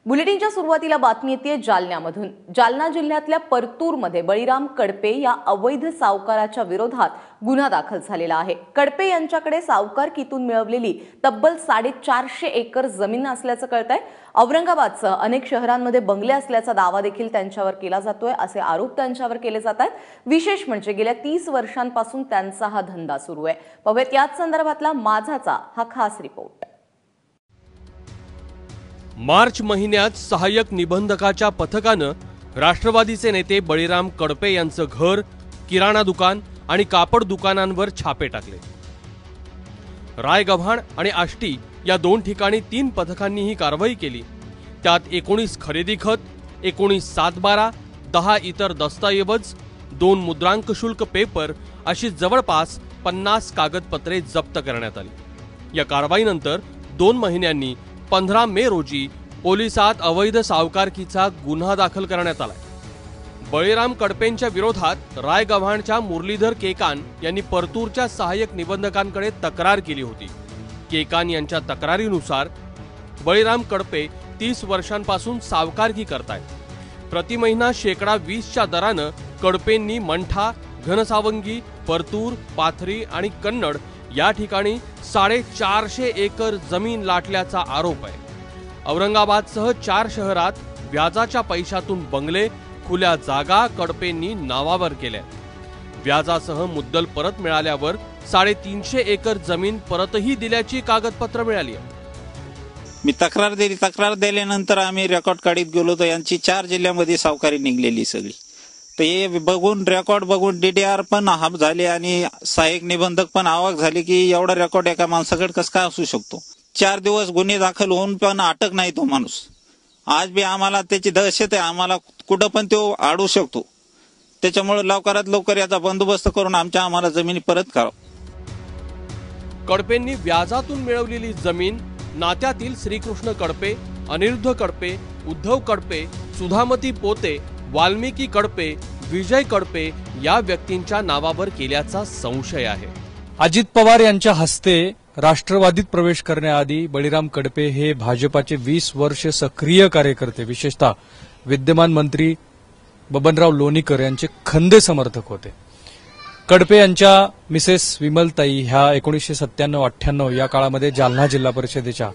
बुलेटिनच्या सुरुवातीला बातमी येते जालन्यामधून। जालना जिल्ह्यातल्या परतूरमध्ये बळीराम कडपे या अवैध सावकाराच्या विरोधात गुन्हा दाखल झालेला आहे। कडपे यांच्याकडे सावकारकीतून मिळवलेली तब्बल 450 एकर जमीन असल्याचं कळतंय। औरंगाबादसह अनेक शहरांमध्ये बंगले असल्याचा दावा देखील त्यांच्यावर केला जातोय, असे आरोप त्यांच्यावर केले जात आहेत। विशेष म्हणजे गेल्या 30 वर्षांपासून त्यांचा हा धंदा सुरू आहे। पाहूयात याच संदर्भातला माझाचा हा खास रिपोर्ट। मार्च महिन्यात सहाय्यक निबंधकाच्या पथकानं राष्ट्रवादीचे नेते बळीराम कडपे यांचं घर, किराणा दुकान आणि कापड दुकानांवर छापे टाकले। रायगव्हाण आणि आष्टी या 2 ठिकाणी 3 पथकांनी ही कारवाई केली। त्यात 19 खरेदी खत, 19 सातबारा, 10 इतर दस्तऐवज, 2 मुद्रांक शुल्क पेपर अशी जवळपास 50 कागदपत्रे जप्त करण्यात आली। या कारवाईनंतर 2 महिन्यांनी 15 मे रोजी पोलिसात अवैध सावकारकीचा गुन्हा दाखल करण्यात आला। बळीराम कडपेंच्या विरोधात रायगव्हाणच्या मुरलीधर केकान यांनी परतूरच्या सहाय्यक निबंधकांकडे तक्रार केली होती। केकान यांच्या तक्रारीनुसार बळीराम कडपे 30 वर्षांपासून सावकारकी करतायत। प्रति महिना 20% दरानं कडपेंनी मंठा, घनसावंगी, परतूर, पाथरी आणि कन्नड या ठिकाणी 450 एकर जमीन लाटल्याचा आरोप आहे। औरंगाबादसह 4 शहरात व्याजाच्या पैशातून बंगले, खुल्या जागा कडपेंनी नावावर केल्या। व्याजासह मुद्दल परत मिळाल्यावर 350 एकर जमीन परतही दिल्याची कागदपत्र मिळाली। मी तक्रार दिल्यानंतर आम्ही रेकॉर्ड काढीत गेलो तर यांची 4 जिल्ह्यामध्ये सावकारी निघलेली सगळी। तर हे बघून रेकॉर्ड बघून DDR पण हाप झाले आणि सहाय्यक निबंधक पण आवाक झाले की एवढा रेकॉर्ड एका माणसाकडे कसं काय असू शकतो। 4 दिवस गुन्हे दाखल होऊन पण अटक नाही तो माणूस। आज बी आम्हाला त्याची दहशत आहे, आम्हाला कुठं पण तो अडू शकतो। त्याच्यामुळे लवकरात लवकर याचा बंदोबस्त करून आम्हाला जमिनी परत करा। कडपेंनी व्याजातून मिळवलेली जमीन नात्यातील श्रीकृष्ण कडपे, अनिरुद्ध कडपे, उद्धव कडपे, सुधामती पोते, वाल्मिकी कडपे, विजय कडपे या व्यक्तींच्या नावावर केल्याचा संशय आहे। अजित पवार यांच्या हस्ते राष्ट्रवादीत प्रवेश करण्याआधी बळीराम कडपे हे भाजपाचे 20 वर्ष सक्रिय कार्यकर्ते, विशेषतः विद्यमान मंत्री बबनराव लोणीकर यांचे खंदे समर्थक होते। कडपे यांच्या मिसेस विमलताई ह्या 1997-98 या काळामध्ये जालना जिल्हा परिषदेच्या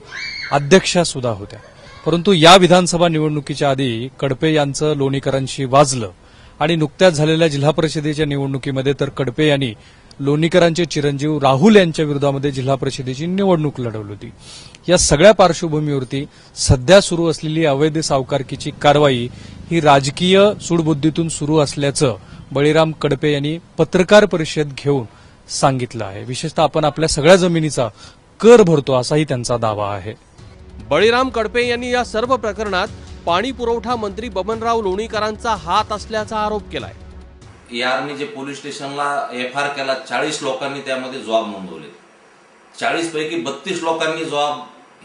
अध्यक्षा सुद्धा होत्या। परंतु या विधानसभा निवडणुकीच्या आधी कडपे यांचं लोणीकरांशी वाजलं आणि नुकत्याच झालेल्या जिल्हा परिषदेच्या निवडणुकीमध्ये तर कडपे यांनी लोणीकरांचे चिरंजीव राहुल यांच्या विरोधामध्ये जिल्हा परिषदेची निवडणूक लढवली होती। या सगळ्या पार्श्वभूमीवरती सध्या सुरू असलेली अवैध सावकारकीची कारवाई ही राजकीय सूडबुद्धीतून सुरू असल्याचं बळीराम कडपे यांनी पत्रकार परिषद घेऊन सांगितलं आहे। विशेषतः आपण आपल्या सगळ्या जमिनीचा कर भरतो असाही त्यांचा दावा आहे। बळीराम कडपे यांनी या सर्व प्रकरणात पाणी पुरवठा मंत्री बबनराव लोणीकरांचा हात असल्याचा आरोप केलाय। यारनी जे पोलीस स्टेशनला FR केला, 40 लोकांनी त्यामध्ये जबाब नोंदवले। 40 पैकी 32 लोकांनी जबाब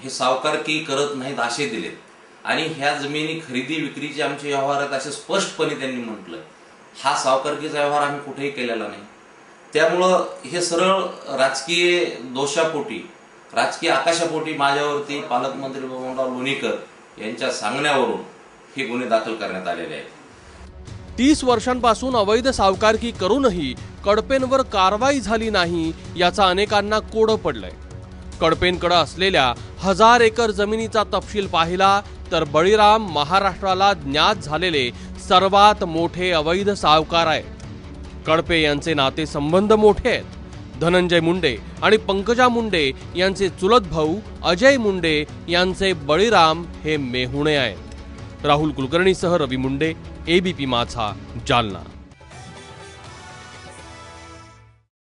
हे सावकारकी करत नाहीत असे दिलेत आणि ह्या जमिनी खरेदी विक्रीचे आमचे व्यवहारात असे स्पष्टपणे त्यांनी म्हटलं हा सावकारकीचा व्यवहार आम्ही कुठेही केलेला नाही। त्यामुळं हे सरळ राजकीय दोषापोटी, राजकीय आकाशापोटी माझ्यावरती पालकमंत्री बबनराव लोणीकर यांच्या सांगण्यावरून हे गुन्हे दाखल करण्यात आलेले आहेत। 30 वर्षांपासून अवैध सावकारकी करूनही कडपेंवर कारवाई झाली नाही याचा अनेकांना कोडं पडलंय। कडपेंकडे असलेल्या 1000 एकर जमिनीचा तपशील पाहिला तर बळीराम महाराष्ट्राला ज्ञात झालेले सर्वात मोठे अवैध सावकार आहेत। कडपे यांचे नाते संबंध मोठे आहेत। धनंजय मुंडे आणि पंकजा मुंडे यांचे चुलत भाऊ अजय मुंडे यांचे बळीराम हे मेहुणे आहेत। राहुल कुलकर्णीसह रवी मुंडे, ABP माझा, जालना।